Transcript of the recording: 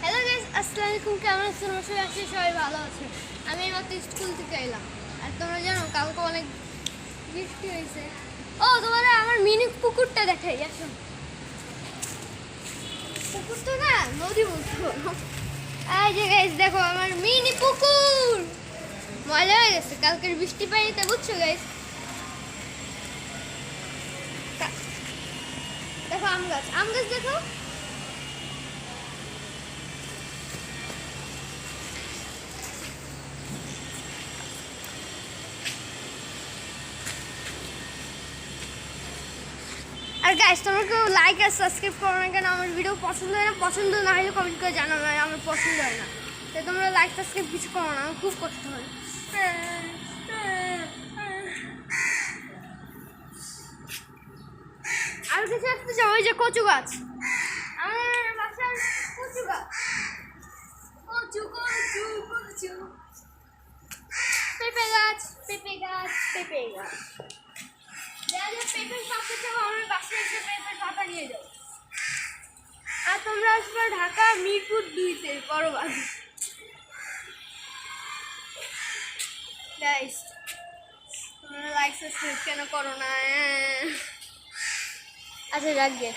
Hello guys, আসসালামু আলাইকুম। কেমন আছেন? আশা সবাই ভালো আছেন। আমি এইমাত্র স্কুল থেকে এলাম। আর তোমরা জানো কালকে অনেক বৃষ্টি হয়েছে। ও তোমাদের আমার মিনি পুকুরটা দেখাই, আসো। পুকুর তো না, নদী বলতে পারো। এই যে গাইস দেখো আমার মিনি পুকুর ময়লা হয়ে গেছে কালকের বৃষ্টি পানিতে, বুঝছো গাইস? দেখো আম গাছ দেখো। আর গাইস তোমরা কেউ লাইক আর সাবস্ক্রাইব করো না কেন? আমার ভিডিও পছন্দ হয় না, পছন্দ না হলে কমেন্ট করে জানাবে। আমার পছন্দ হয় না, তাই তোমরা লাইক সাবস্ক্রাইব কিছু করো না, আমার খুব কষ্ট হয়। আর কিছু আসতে চাও? ওই যে কচু গাছ, আমার বাসার কচু গাছ। কচু কচু কচু, পেঁপে গাছ পেঁপে গাছ পেঁপে গাছ। পেঁপের পাতা চাও আমার বাসায় এসে পেঁপের পাতা নিয়ে যাও। আর তোমরা আসবে ঢাকা মিরপুর 2-তে বড় বাজার। গাইস তোমরা লাইক সাবস্ক্রাইব কেন করো না? আচ্ছা রাখবে।